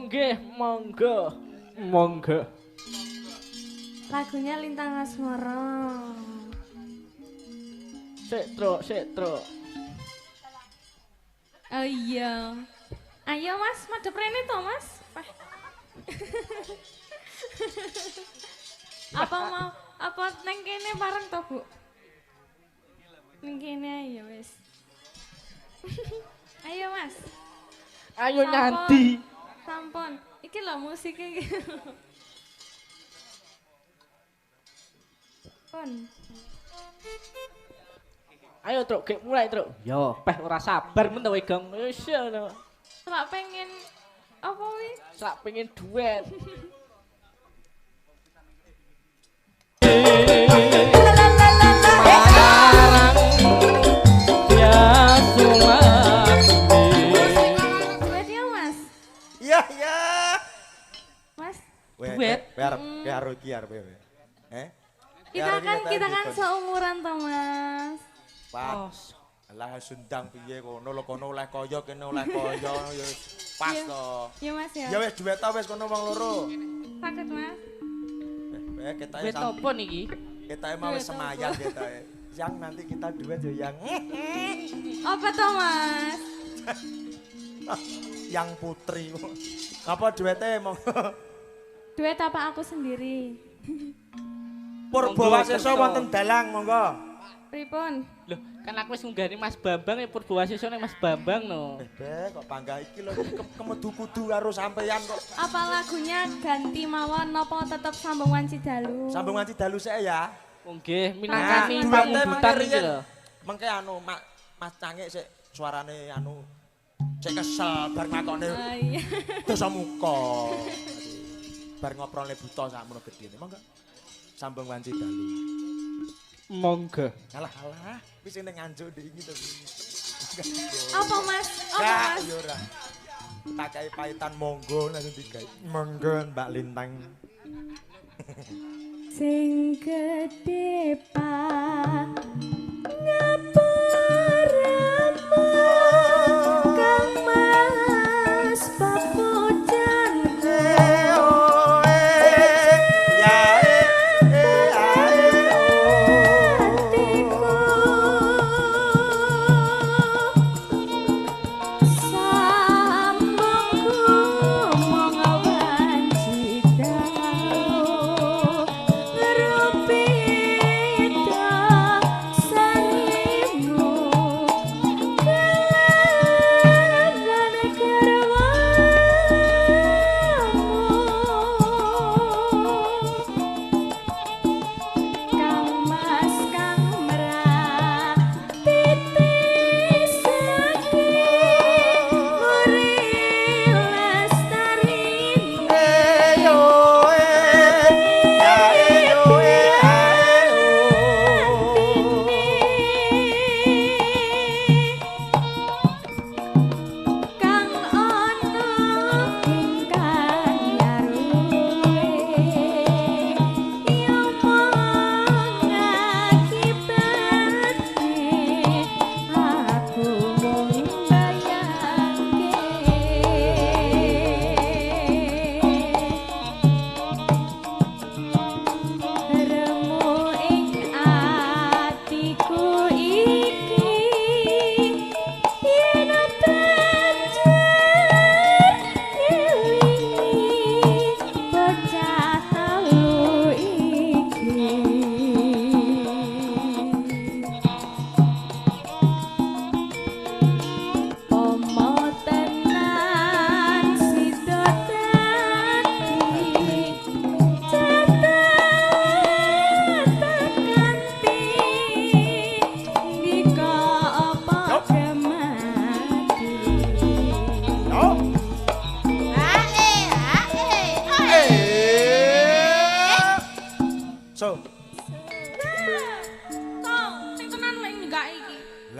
nggih, monggo. Monggo. Lagunya Lintang Asmara. Sik, Truk. Oh iya. Ayo Mas, madhep rene to, Mas. Apa neng kene bareng to, Bu? Neng kene ayo wis. Ayo Mas. Ayo nyanti. Sampun. Iki lho musiknya iki. Pun. Ayo Truk, gek mulai Truk. Yo, peh ora sabar men to Wegong. Wis ngono. Selak pengen apa wi? Sak pengen duet. Duet ya Mas? Iya. Mas? Duet? Karo iki arep. Kita kan seumuran toh Mas. Pas. Lah sundang piye kono lho kono oleh kaya kene oleh kaya ya pas to. Iya Mas ya. Ya wis duet ta wis kono wong loro. Sakit Mas. Kita Duet apa niki? Kita mau semayang kita. Yang nanti kita duet ya yang Apa toh Mas? yang putri. Apa duetnya monggo? Duet apa aku sendiri? Purbawasesa wonten dalang monggo. Pripun? Loh, kan aku wis ngunggani Mas Bambang ya Purbawasesa ning Mas Bambang no. Kok bangga iki lho kemedu kudu karo sampeyan kok. Apa lagunya ganti mawon napa tetep sambung wanci dalu? Sambung nganti dalu sik ya. Nggih, minangkani duete pambutan iki lho. Mengke anu Mas Cangik sik suarane anu sik kesel bar ngakone Oh iya. dosa muka. Bar ngoprone buta sakmono gedene. Monggo. Sambung wanci dalu. Monggo. Alah, wis ning nganjuk ndek iki to. Apa Mas? Ya ora. Tak kai paitan monggo langsung digawe. Monggo Mbak Lintang. Sing gedhe ngapuramu Kang Mas papujan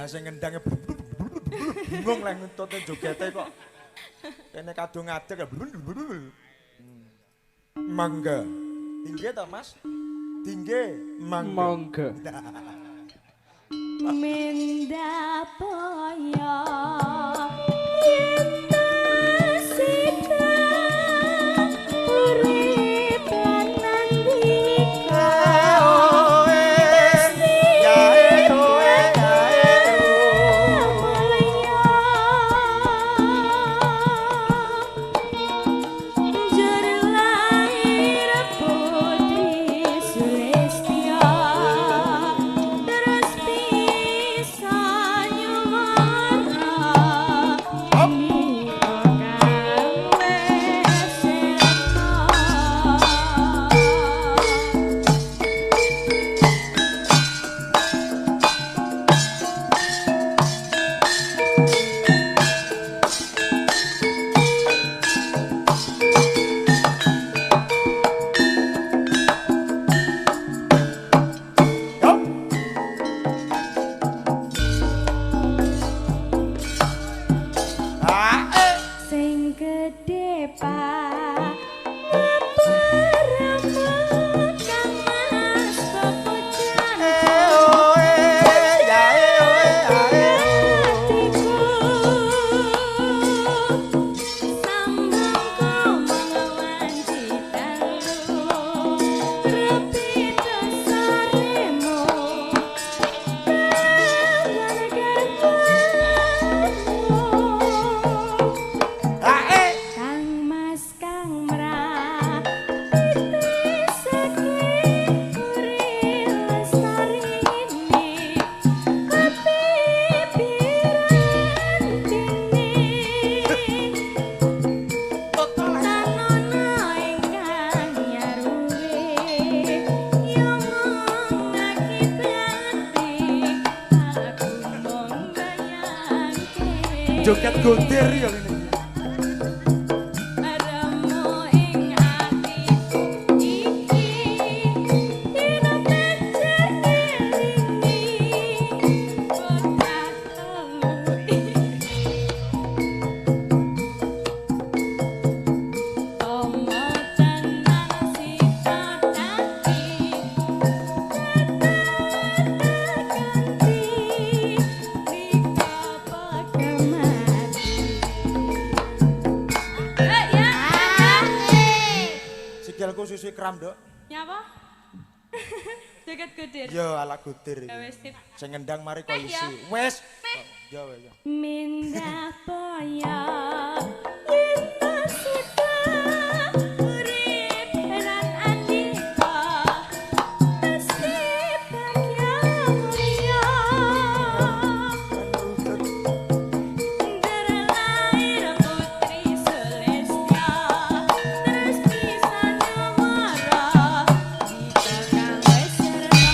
sing ngendangnya bingung lah ngetutnya jogetnya kok kene kadung ngadeg ya mangga tinggi toh mas tinggi mangga Minda poyo gede pak ngapa rambut kamas popo jantung joget gotir ya ini. Sikilku susu kram, Dok. Nyapa? Joget godir. Yo ala godir. Ya wis sip. Sing ngendang mari koalisi. Wes. Yo wes. Mindah poya yen suka urip ran andika nasib bahagia mulia dari lahir putri Sulistya terus bisa nyamara di kakang Weserna.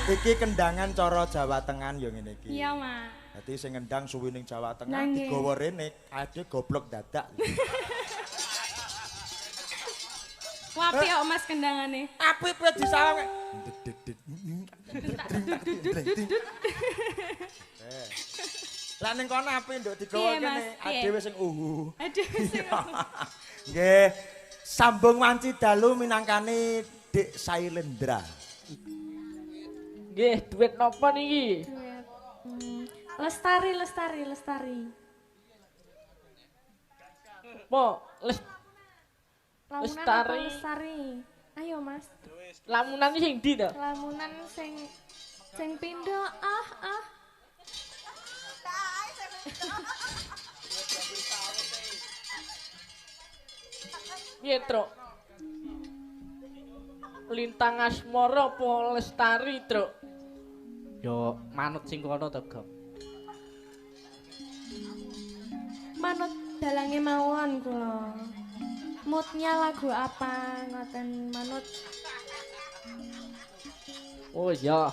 Iki kendangan cara Jawa Tengah yo ngene iki. Iya, Mas. Dadi sing ngendang suwi ning Jawa Tengah Nangge. digawa rene, ade goblok dadak. Wapi kok Mas kendangane. Apik kowe disawang. Lah ning kono apik nduk digawa Piye, Mas? kene, Piye? ade wis sing Aduh, sing Nggih, sambung wanci dalu minangkani Dik Sailendra. Nggih, duit napa niki? Lestari, lestari, lestari. Po, Lamunan Lestari. apa lestari? Ayo, Mas. lamunan iki sing ndi to? Lamunan sing pindho ah. Piye, Truk? Lintang asmara apa lestari, Truk? Yo manut sing kono to, Gong. Manut dalange mawon kula. Moodnya lagu apa ngoten manut. Oh iya.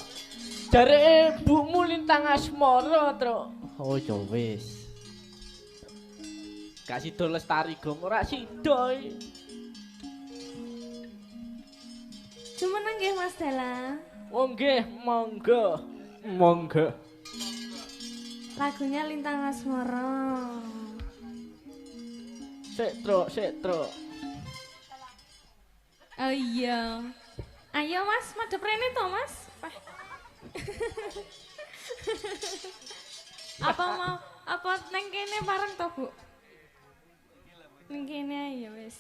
Jareke ibumu lintang asmara, Truk. Oh ya wis. Gak sida lestari, Gong, ora sida. Cuma nggih Mas Dala. Oh nggih, monggo. Monggo. Lagunya Lintang Asmara. Sik, Truk. Oh iya. Ayo Mas, madhep rene to, Mas. Apa neng kene bareng to, Bu? Neng kene ayo wis.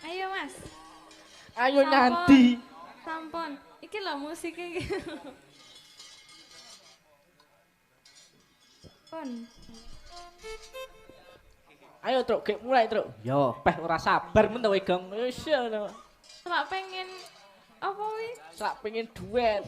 Ayo Mas. Ayo Sampun. nyanti. Sampun. Iki lho musike iki. Pun. Ayo Truk, gek mulai Truk. Yo, peh ora sabar men to Gong. Wis ngono. Selak pengen apa wi? Sak pengen duet.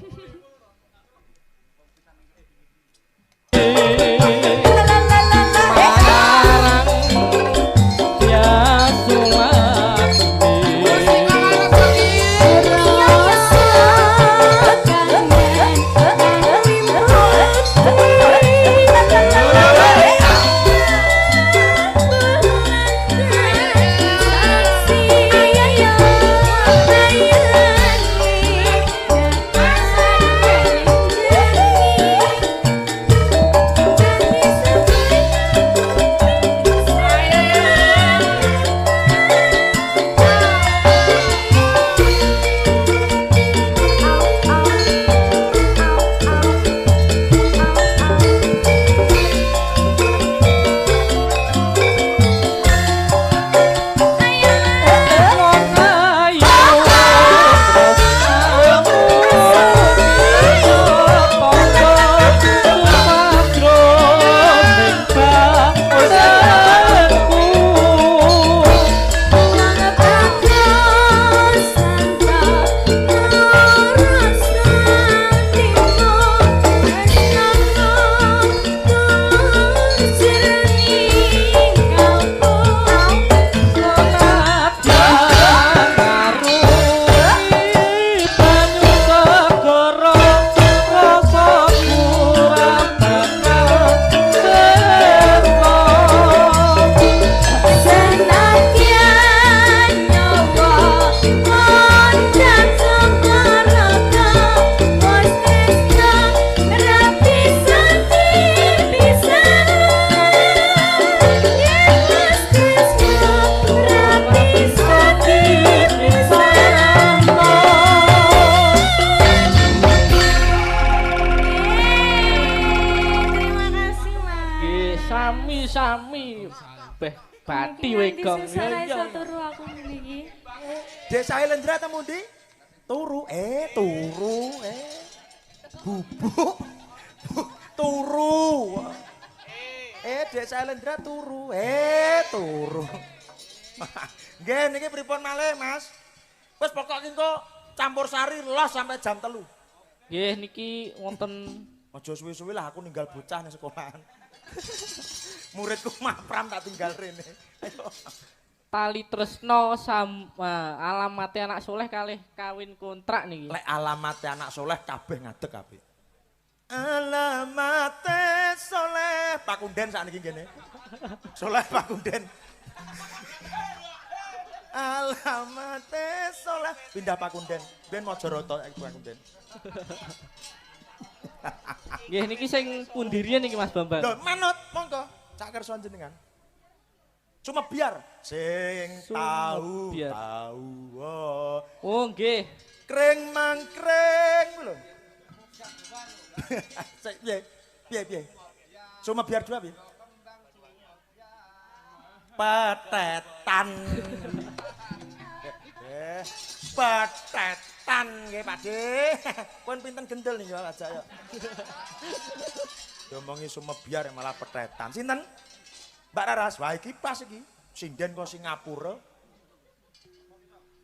Beh, bati wegong. Susah iso turu aku niki. Desa Elendra temu ndi? Turu. Bubuk. Turu. Desa Elendra turu. Turu. Nggih niki pripun malih, Mas? Wis pokok engko campur sari los sampai jam 3. Nggih niki wonten aja suwi-suwi lah aku ninggal bocah ning sekolahan. Muridku mapram tak tinggal rene. Ayo. Tali tresno alamate anak soleh kalih kawin kontrak niki. Lek alamate anak soleh kabeh ngadeg kabeh. Alamate soleh Pakunden sakniki ngene. Soleh Pakunden. Alamate soleh pindah Pakunden. Ben Majarata iki Pakunden. Nggih niki sing pundi riyen niki Mas Bambang. Lho manut monggo sak kersa jenengan. Cuma biar sing tahu biar. tahu. Oh nggih. Kring mangkring lho. Piye. Cuma biar dua piye? Petetan. Petetan nggih Pakde. Pun pinten gendel nih aja ya. Diomongi cuma biar malah petetan. Sinten? Mbak Raras, wah iki pas iki. Sinden kok Singapura.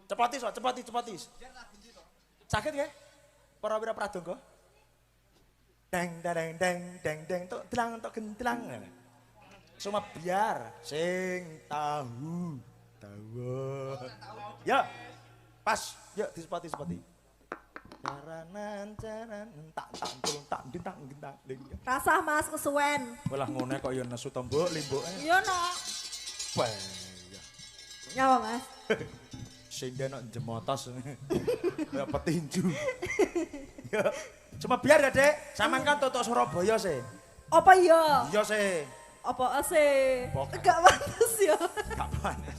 Cepotis. Sakit nggih? Para wira pradonga? Deng tok delang tok gentlang. Cuma biar sing tahu. Ya. Pas, yuk disepoti. Caranan tak gentang. Rasah Mas kesuwen. Walah ngene kok ya nesu to mbok limboke. Iya no. Bahaya. Nyawa Mas. Sinden nok jemotos. Kayak petinju. Ya. Cuma biar ya, Dek. Saman kan totok Surabaya sih. Apa iya? Iya sih. Apa sih? Pokok. Gak pantes ya. Gak panas.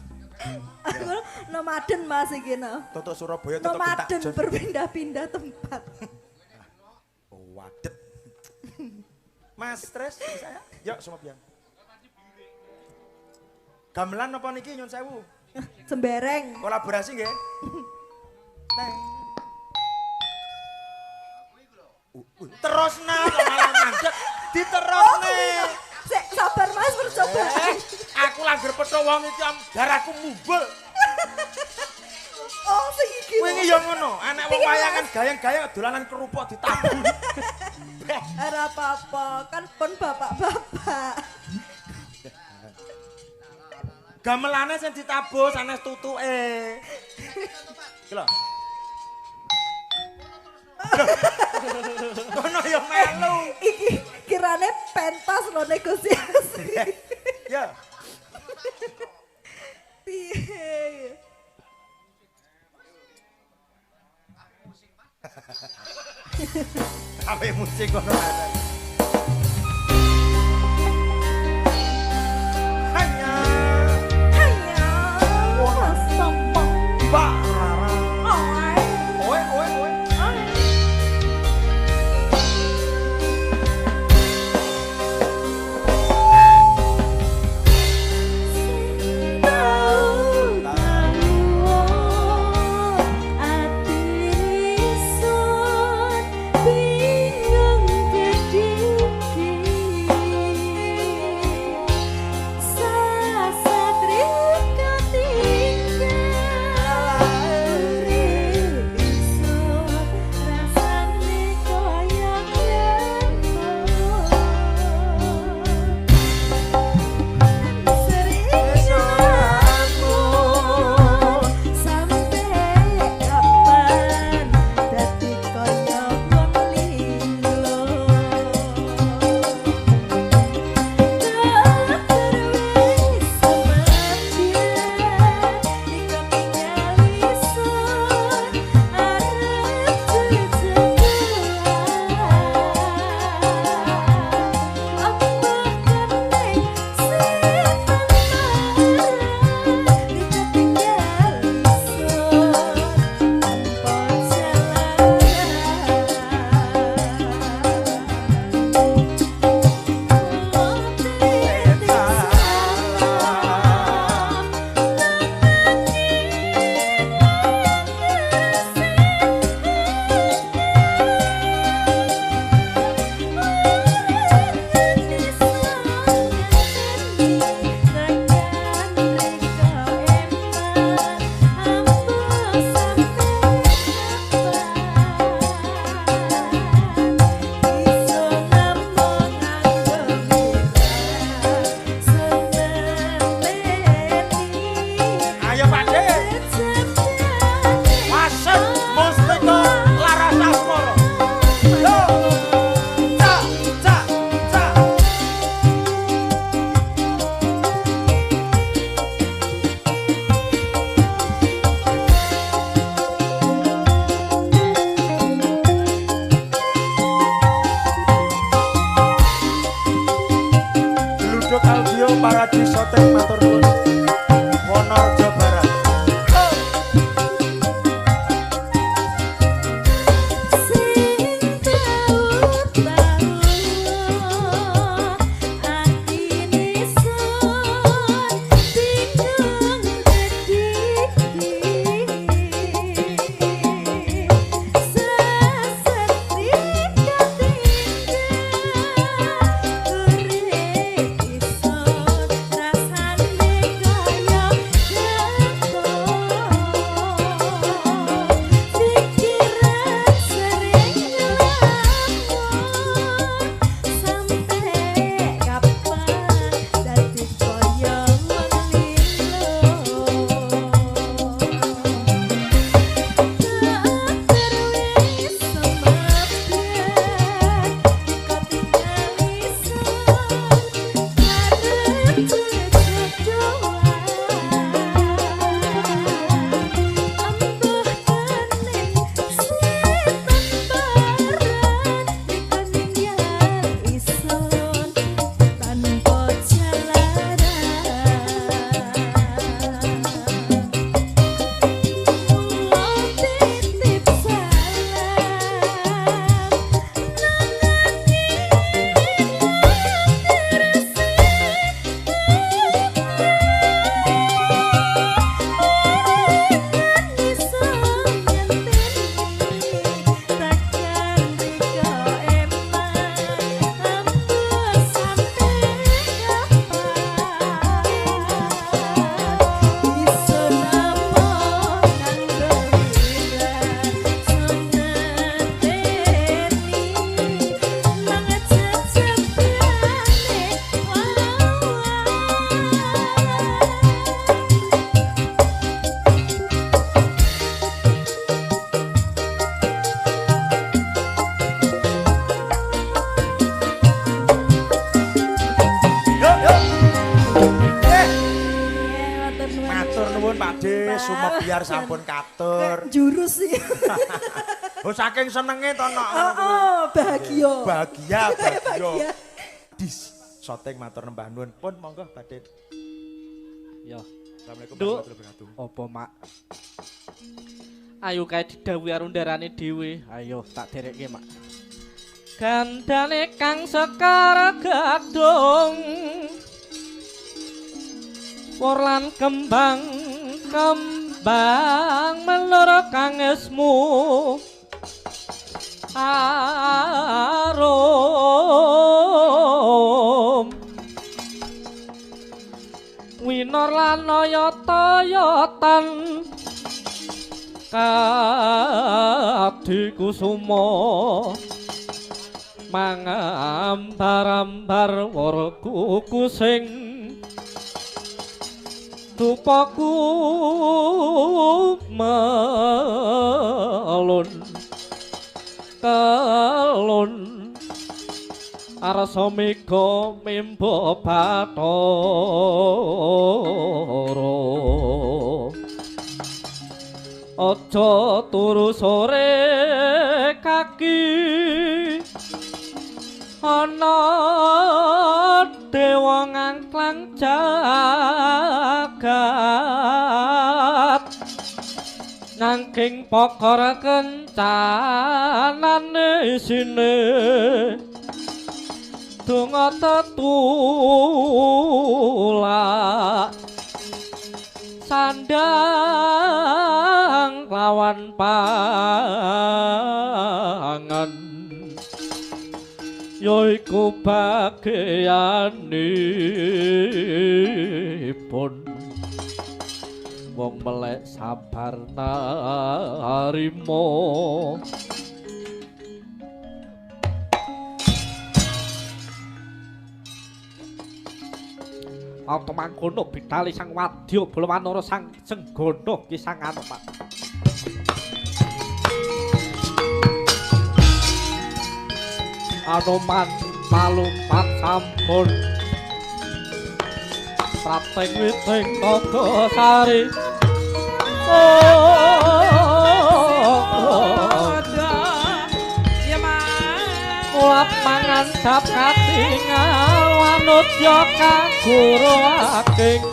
Aku nomaden Mas iki no. Totok Surabaya totok Nomaden Gentak. berpindah-pindah tempat. Wadet. Mas stres saya? Yuk semua biang. Gamelan apa niki nyun sewu? Sembereng. Kolaborasi nggih? Neng. Terus kok malah mandek. Diterusne. Sik sabar Mas percobaan. Aku langgar petho wong iki darahku mumbul. Oh sing iki. Kuwi ya ngono, anak wong wayangan gayang-gayang dolanan kerupuk ditabur. Ora apa-apa, kan pun bapak-bapak. Gamelane sing ditabuh sanes tutuke. Iki lho. Kono ya melu. Iki kirane pentas lo negosiasi. Ya. Piye? Ape musik kono ada. Hanya Sambang. Mbak Rara. Oi. Oi. Bingung Wonorejo Barat. Sumebiar sampun katur. Jurus sih. Oh saking senenge to nok. Bahagia. Bahagia. Dis soteng matur nembah nuwun pun monggo badhe. Ya. Assalamualaikum warahmatullahi wabarakatuh. Apa mak? Ayo kae didhawuhi karo ndarane dhewe. Ayo tak derekke mak. Gandane kang sekar gadung. Porlan kembang menara kang esmu arum winor lan yata-yatan kadikusuma mangambar-ambar waraku kusing tupaku melun kelun arsa mega mimba bathara aja turu sore kaki ana dewa ngangklang jagat nangking pokor kencanane sine donga tetulak sandang lawan pangan yaiku bagianipun wong melek sabar narima apa mangkono bitali sang wadya balawanara sang senggana kisang anopat Anoman palumpat sampun prateng witing naga sari mulap mangandhap katingal wanut ya kaguru aking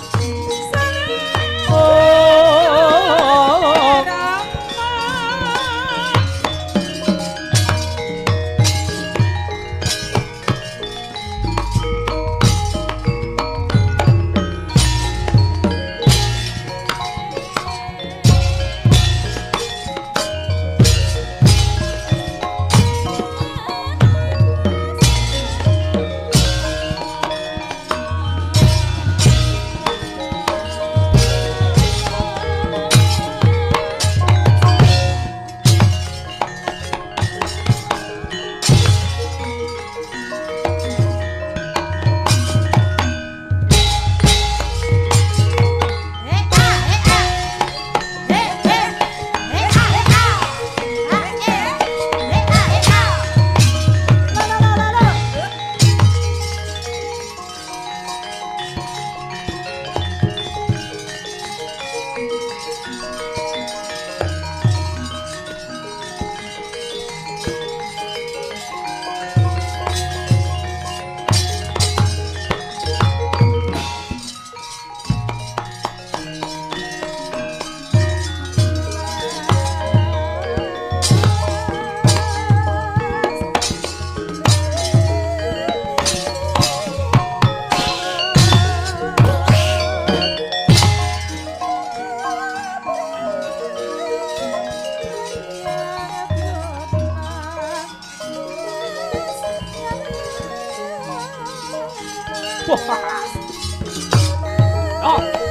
Oh.